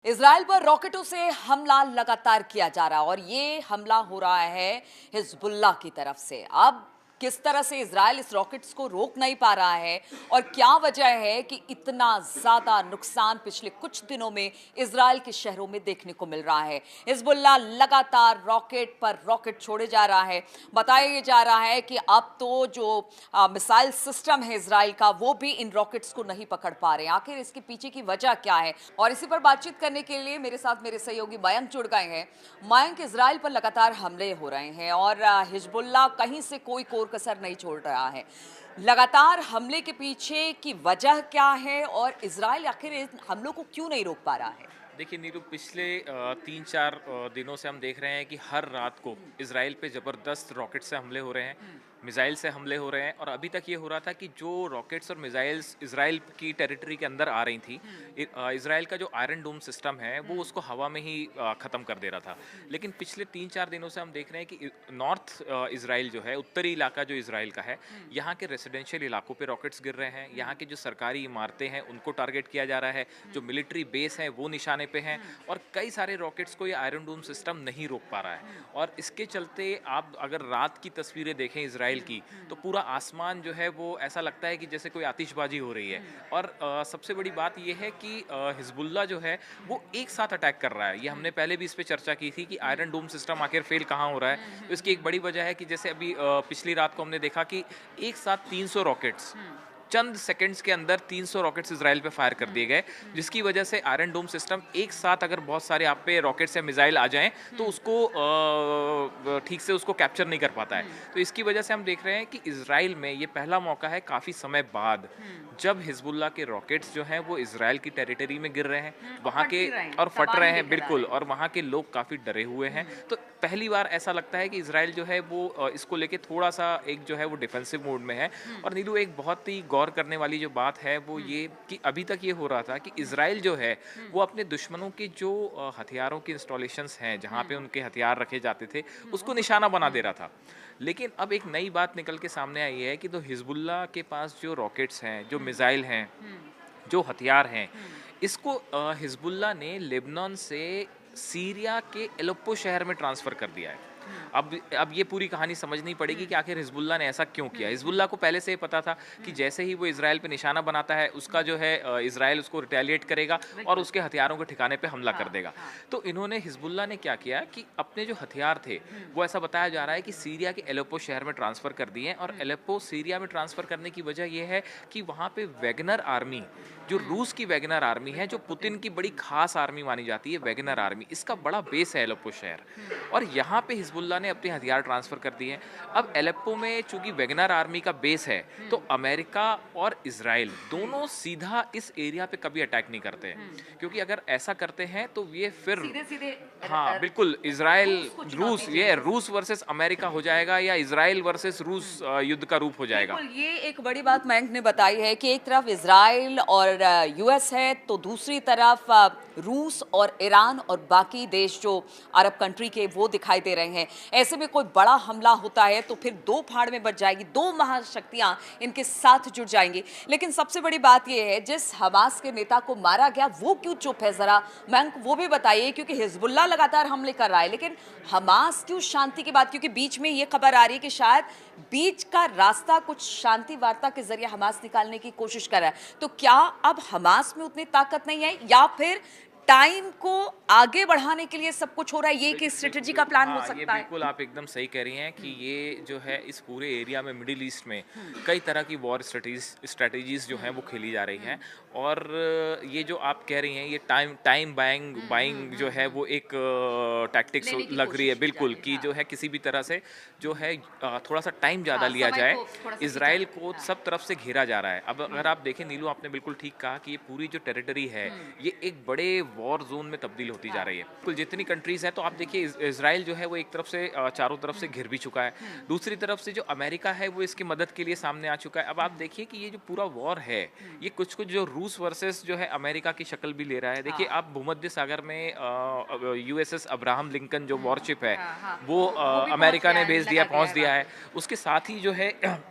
Israel पर रॉकेटों से हमला लगातार किया जा रहा है और ये हमला हो रहा है हिजबुल्लाह की तरफ से। अब किस तरह से इजराइल इस रॉकेट्स को रोक नहीं पा रहा है और क्या वजह है कि इतना ज्यादा नुकसान पिछले कुछ दिनों में इजराइल के शहरों में देखने को मिल रहा है। हिजबुल्लाह लगातार रॉकेट पर रॉकेट छोड़े जा रहा है। बताया जा रहा है कि अब तो जो मिसाइल सिस्टम है इजराइल का वो भी इन रॉकेट्स को नहीं पकड़ पा रहे हैं। आखिर इसके पीछे की वजह क्या है, और इसी पर बातचीत करने के लिए मेरे साथ मेरे सहयोगी मयंक जुड़ गए हैं। मयंक, इजराइल पर लगातार हमले हो रहे हैं और हिजबुल्लाह कहीं से कोई कोर कसर नहीं छोड़ रहा है। लगातार हमले के पीछे की वजह क्या है और इजराइल आखिर इन हमलों को क्यों नहीं रोक पा रहा है? देखिए नीरू, पिछले 3-4 दिनों से हम देख रहे हैं कि हर रात को इजराइल पे ज़बरदस्त रॉकेट से हमले हो रहे हैं, मिसाइल से हमले हो रहे हैं। और अभी तक ये हो रहा था कि जो रॉकेट्स और मिसाइल्स इजराइल की टेरिटरी के अंदर आ रही थी, इजराइल का जो आयरन डोम सिस्टम है वो उसको हवा में ही ख़त्म कर दे रहा था। लेकिन पिछले 3-4 दिनों से हम देख रहे हैं कि नॉर्थ इजराइल जो है, उत्तरी इलाका जो इजराइल का है, यहाँ के रेसिडेंशियल इलाकों पे रॉकेट्स गिर रहे हैं। यहाँ के जो सरकारी इमारतें हैं उनको टारगेट किया जा रहा है, जो मिलिट्री बेस है वो निशाने पे हैं, और कई सारे रॉकेट्स को ये आयरन डोम सिस्टम नहीं रोक पा रहा है। और इसके चलते आप अगर रात की तस्वीरें देखें इजराइल की, तो पूरा आसमान जो है वो ऐसा लगता है कि जैसे कोई आतिशबाजी हो रही है। और सबसे बड़ी बात ये है कि हिजबुल्लाह जो है वो एक साथ अटैक कर रहा है। ये हमने पहले भी इस पे चर्चा की थी कि आयरन डोम सिस्टम आखिर फेल कहाँ हो रहा है। तो इसकी एक बड़ी वजह है कि जैसे अभी पिछली रात को हमने देखा कि एक साथ 300 रॉकेट्स चंद सेकंड्स के अंदर 300 रॉकेट्स इजराइल पे फायर कर दिए गए, जिसकी वजह से आयरन डोम सिस्टम एक साथ अगर बहुत सारे आप पे रॉकेट्स या मिसाइल आ जाएं तो उसको ठीक से उसको कैप्चर नहीं कर पाता है। तो इसकी वजह से हम देख रहे हैं कि इजराइल में ये पहला मौका है काफ़ी समय बाद जब हिजबुल्लाह के रॉकेट्स जो हैं वो इजराइल की टेरिटरी में गिर रहे हैं, वहाँ के और फट रहे हैं बिल्कुल, और वहाँ के लोग काफ़ी डरे हुए हैं। तो पहली बार ऐसा लगता है कि इजराइल जो है वो इसको लेके थोड़ा सा एक जो है वो डिफेंसिव मोड में है। और नीलू, एक बहुत ही गौर करने वाली जो बात है वो ये कि अभी तक ये हो रहा था कि इजराइल जो है वो अपने दुश्मनों के जो हथियारों की इंस्टॉलेशंस हैं, जहाँ पे उनके हथियार रखे जाते थे, उसको निशाना बना दे रहा था। लेकिन अब एक नई बात निकल के सामने आई है कि तो हिजबुल्लाह के पास जो रॉकेट्स हैं, जो मिसाइल हैं, जो हथियार हैं, इसको हिजबुल्लाह ने लेबनान से सीरिया के एलेप्पो शहर में ट्रांसफ़र कर दिया है। अब ये पूरी कहानी समझनी पड़ेगी कि आखिर हिजबुल्लाह ने ऐसा क्यों किया। हिजबुल्लाह को पहले से ही पता था कि जैसे ही वो इजराइल पे निशाना बनाता है, उसका जो है इजराइल उसको रिटेलिएट करेगा और उसके हथियारों के ठिकाने पे हमला कर देगा। तो इन्होंने, हिजबुल्लाह ने क्या किया कि अपने जो हथियार थे वो, ऐसा बताया जा रहा है कि सीरिया के एलेप्पो शहर में ट्रांसफ़र कर दिए। और एलेप्पो सीरिया में ट्रांसफ़र करने की वजह यह है कि वहाँ पे वैगनर आर्मी, जो रूस की वैगनर आर्मी है, जो पुतिन की बड़ी खास आर्मी मानी जाती है, वैगनर आर्मी, इसका बड़ा बेस है एलेप्पो शहर। और यहाँ पे हिजबुल्लाह ने अपने हथियार ट्रांसफ़र कर दिए हैं। अब एलेप्पो में चूंकि वैगनर आर्मी का बेस है, तो अमेरिका और इजराइल दोनों सीधा इस एरिया पे कभी अटैक नहीं करते हैं, क्योंकि अगर ऐसा करते हैं तो ये फिर सीधे हाँ बिल्कुल, इजराइल रूस, ये रूस वर्सेस अमेरिका हो जाएगा, या इजराइल वर्सेस रूस युद्ध का रूप हो जाएगा। ये एक बड़ी बात मयंक ने बताई है कि एक तरफ इजराइल और यूएस है, तो दूसरी तरफ रूस और ईरान और बाकी देश जो अरब कंट्री के वो दिखाई दे रहे हैं। ऐसे में कोई बड़ा हमला होता है तो फिर दो फाड़ में बच जाएगी, दो महाशक्तियां इनके साथ जुड़ जाएंगी। लेकिन सबसे बड़ी बात यह है, जिस हमास के नेता को मारा गया वो क्यों चुप है, जरा मयंक वो भी बताइए। क्योंकि हिजबुल्लाह लगातार हमले कर रहा है, लेकिन हमास क्यों शांति की बात? क्योंकि बीच में ये खबर आ रही है कि शायद बीच का रास्ता कुछ शांति वार्ता के जरिए हमास निकालने की कोशिश कर रहा है। तो क्या अब हमास में उतनी ताकत नहीं है, या फिर टाइम को आगे बढ़ाने के लिए सब कुछ हो रहा है? ये कि स्ट्रेटजी का प्लान हो सकता है? बिल्कुल, आप एकदम सही कह रही हैं कि ये जो है इस पूरे एरिया में, मिडिल ईस्ट में कई तरह की वॉर स्ट्रेटजीज जो हैं वो खेली जा रही हैं। और ये जो आप कह रही हैं, ये टाइम बाइंग जो है वो एक टैक्टिक्स लग रही है बिल्कुल, कि जो है किसी भी तरह से जो है थोड़ा सा टाइम ज़्यादा लिया जाए। इजराइल को सब तरफ से घेरा जा रहा है। अब अगर आप देखें नीलू, आपने बिल्कुल ठीक कहा कि ये पूरी जो टेरिटरी है ये एक बड़े वॉर जोन में तब्दील होती जा रही है। कुल जितनी कंट्रीज हैं, तो आप देखिए इजराइल जो है वो एक तरफ से चारों तरफ से घिर भी चुका है, दूसरी तरफ से जो अमेरिका है वो इसकी मदद के लिए सामने आ चुका है। अब आप देखिए कि ये जो पूरा वॉर है, ये कुछ कुछ जो रूस वर्सेस जो है अमेरिका की शक्ल भी ले रहा है। देखिए आप भूमध्य सागर में यूएसएस अब्राहम लिंकन जो वॉरशिप है वो अमेरिका ने भेज दिया, पहुंच दिया है। उसके साथ ही जो है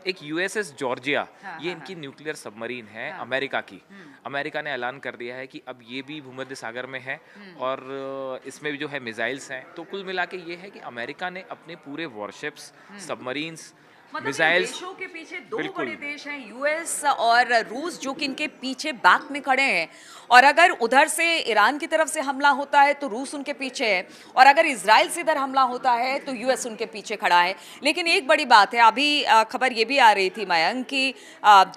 एक यूएसएस जॉर्जिया, ये इनकी न्यूक्लियर सबमरीन है अमेरिका की। अमेरिका ने ऐलान कर दिया है कि अब ये भी भूमध्य सागर सागर में है और इसमें भी जो है मिसाइल्स हैं। तो कुल मिला के ये है कि अमेरिका ने अपने पूरे वॉरशिप्स, सबमरीन्स, मतलब इन मिसाइल्स, देशों के पीछे दो बिल्कुल बड़े देश हैं, यूएस और रूस, जो कि इनके पीछे बैक में खड़े हैं। और अगर उधर से ईरान की तरफ से हमला होता है तो रूस उनके पीछे है, और अगर इजराइल से इधर हमला होता है तो यूएस उनके पीछे खड़ा है। लेकिन एक बड़ी बात है, अभी खबर ये भी आ रही थी मयंक कि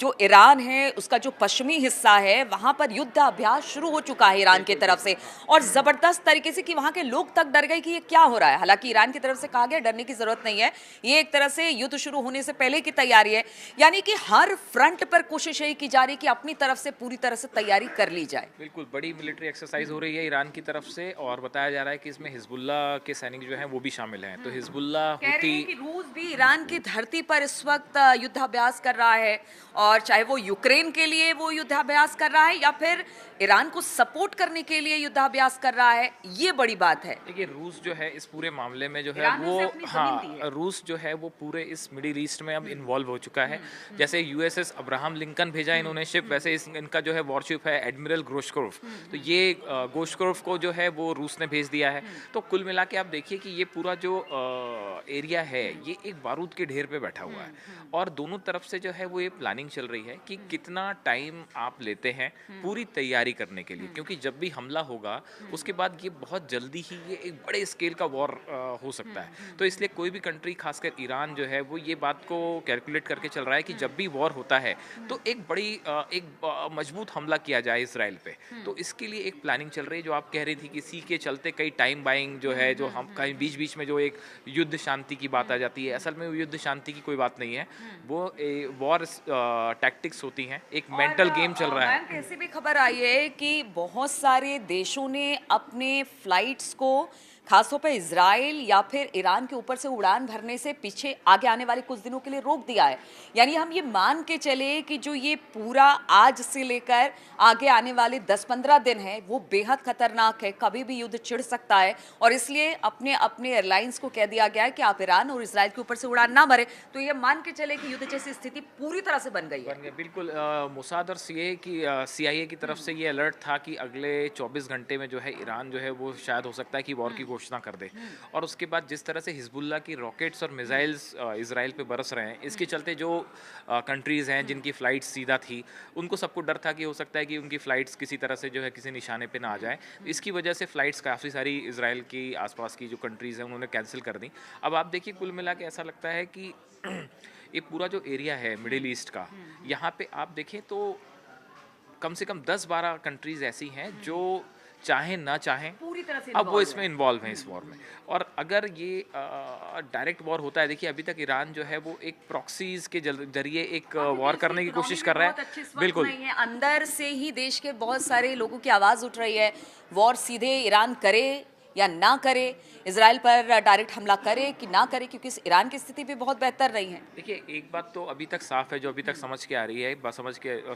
जो ईरान है उसका जो पश्चिमी हिस्सा है वहाँ पर युद्ध अभ्यास शुरू हो चुका है ईरान की तरफ से, और ज़बरदस्त तरीके से कि वहाँ के लोग तक डर गए कि ये क्या हो रहा है। हालांकि ईरान की तरफ से कहा गया डरने की जरूरत नहीं है, ये एक तरह से युद्ध शुरू होने से पहले की तैयारी है। यानी कि हर फ्रंट पर कोशिश यही की जा रही है कि अपनी तरफ से पूरी तरह से तैयारी कर ली जाए। बिल्कुल बड़ी मिलिट्री एक्सरसाइज हो रही है ईरान की तरफ से, और बताया जा रहा है कि इसमें हिजबुल्ला के सैनिक जो हैं वो भी शामिल हैं। तो हिजबुल्ला, कह रहे हैं हुती, कि रूस भी ईरान की धरती पर इस वक्त युद्धाभ्यास कर रहा है, और चाहे वो यूक्रेन के लिए वो युद्धाभ्यास कर रहा है या फिर ईरान को सपोर्ट करने के लिए युद्धाभ्यास कर रहा है, ये बड़ी बात है। देखिए रूस जो है इस पूरे मामले में जो है ईरान ने वो, उसे अपनी जमीन दी है। रूस जो है वो पूरे इस मिडिल ईस्ट में अब इन्वॉल्व हो चुका है। जैसे यूएसएस अब्राहम लिंकन भेजा इन्होंने शिप, वैसे इनका जो है वॉरशिप है एडमिरल ग्रोशकोव। तो ये ग्रोशकोव को जो है वो रूस ने भेज दिया है। तो कुल मिला के आप देखिए कि ये पूरा जो एरिया है ये एक बारूद के ढेर पे बैठा हुआ है, और दोनों तरफ से जो है वो ये प्लानिंग चल रही है कि कितना टाइम आप लेते हैं पूरी तैयारी करने के लिए, क्योंकि जब भी हमला होगा उसके बाद ये बहुत जल्दी ही ये एक बड़े स्केल का वॉर हो सकता है। तो इसलिए कोई भी कंट्री, खासकर ईरान जो है वो ये बात को कैलकुलेट करके चल रहा है कि जब भी वॉर होता है तो एक मजबूत हमला किया जाए इसराइल पे। तो इसके लिए एक प्लानिंग चल रही है, जो आप कह रही थी कि इसी के चलते कई टाइम बाइंग जो है, जो हम कहीं बीच बीच में जो एक युद्ध शांति की बात आ जाती है, असल में वो युद्ध शांति की कोई बात नहीं है, वो वॉर टैक्टिक्स होती हैं, एक मेंटल गेम चल रहा है। मैम, ऐसी भी खबर आई है कि बहुत सारे देशों ने अपने फ्लाइट्स को खासतौर पर इजराइल या फिर ईरान के ऊपर से उड़ान भरने से पीछे आगे आने वाले कुछ दिनों के लिए रोक दिया है। यानी हम ये मान के चले कि जो ये पूरा आज से लेकर आगे आने वाले 10-15 दिन है वो बेहद खतरनाक है, कभी भी युद्ध छिड़ सकता है, और इसलिए अपने अपने एयरलाइंस को कह दिया गया है कि आप ईरान और इजराइल के ऊपर से उड़ान ना भरे। तो ये मान के चले कि युद्ध जैसी स्थिति पूरी तरह से बन गई है। बिल्कुल मोसाद और CIA की तरफ से ये अलर्ट था कि अगले 24 घंटे में जो है ईरान जो है वो शायद हो सकता है कि वॉर की घोषणा कर दे। और उसके बाद जिस तरह से हिजबुल्ला की रॉकेट्स और मिसाइल्स इजराइल पे बरस रहे हैं, इसके चलते जो कंट्रीज़ हैं जिनकी फ़्लाइट्स सीधा थी, उनको सबको डर था कि हो सकता है कि उनकी फ़्लाइट्स किसी तरह से जो है किसी निशाने पे ना आ जाए। इसकी वजह से फ़्लाइट्स काफ़ी सारी इजराइल की आसपास की जो कंट्रीज़ हैं उन्होंने कैंसिल कर दी। अब आप देखिए कुल मिला के ऐसा लगता है कि ये पूरा जो एरिया है मिडिल ईस्ट का, यहाँ पे आप देखें तो कम से कम 10-12 कंट्रीज़ ऐसी हैं जो चाहें ना चाहें पूरी तरह से अब वो इसमें इन्वॉल्व हैं इस वॉर में। और अगर ये डायरेक्ट वॉर होता है, देखिए अभी तक ईरान जो है वो एक प्रॉक्सीज के जरिए एक वॉर करने की कोशिश कर रहा है। बिल्कुल नहीं है, अंदर से ही देश के बहुत सारे लोगों की आवाज उठ रही है, वॉर सीधे ईरान करे या ना करे, इजराइल पर डायरेक्ट हमला करे कि ना करे, क्योंकि ईरान की स्थिति भी बहुत बेहतर नहीं है। देखिए एक बात तो अभी तक साफ है, जो अभी तक समझ के आ रही है,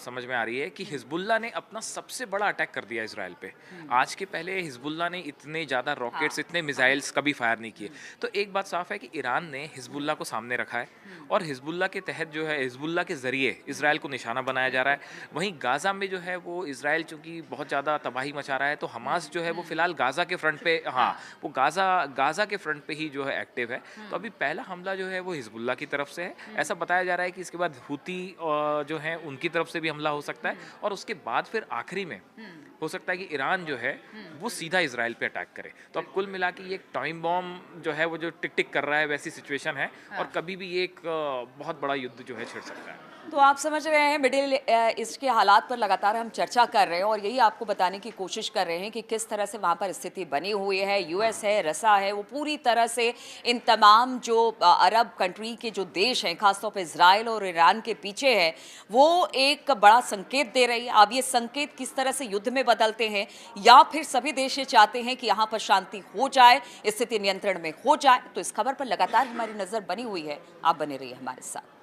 समझ में आ रही है कि हिजबुल्ला ने अपना सबसे बड़ा अटैक कर दिया इजराइल पे। आज के पहले हिजबुल्ला ने इतने ज़्यादा रॉकेट्स, इतने मिसाइल्स कभी फायर नहीं किए। तो एक बात साफ है कि ईरान ने हिजबुल्ला को सामने रखा है, और हिजबुल्ला के तहत जो है, हिजबुल्ला के ज़रिए इजराइल को निशाना बनाया जा रहा है। वहीं गाज़ा में जो है वो इजराइल चूँकि बहुत ज़्यादा तबाही मचा रहा है, तो हमास जो है वो फिलहाल गाज़ा के फ्रंट पे, हाँ वो गाज़ा के फ्रंट पे ही जो है एक्टिव है। तो अभी पहला हमला जो है वो हिजबुल्ला की तरफ से है। ऐसा बताया जा रहा है कि इसके बाद हुती जो है उनकी तरफ से भी हमला हो सकता है, और उसके बाद फिर आखिरी में हो सकता है कि ईरान जो है वो सीधा इजराइल पे अटैक करे। तो अब कुल मिला के ये एक टाइम बॉम्ब जो है वो जो टिक टिक कर रहा है वैसी सिचुएशन है, और कभी भी ये एक बहुत बड़ा युद्ध जो है छिड़ सकता है। तो आप समझ रहे हैं मिडिल ईस्ट के हालात पर लगातार हम चर्चा कर रहे हैं, और यही आपको बताने की कोशिश कर रहे हैं कि किस तरह से वहाँ पर स्थिति बनी हुई है। यूएस है, रसा है, वो पूरी तरह से इन तमाम जो अरब कंट्री के जो देश हैं, खासतौर पर इजराइल और ईरान के पीछे है, वो एक बड़ा संकेत दे रही है। अब ये संकेत किस तरह से युद्ध में बदलते हैं, या फिर सभी देश ये चाहते हैं कि यहाँ पर शांति हो जाए, स्थिति नियंत्रण में हो जाए, तो इस खबर पर लगातार हमारी नज़र बनी हुई है। आप बने रहिए हमारे साथ।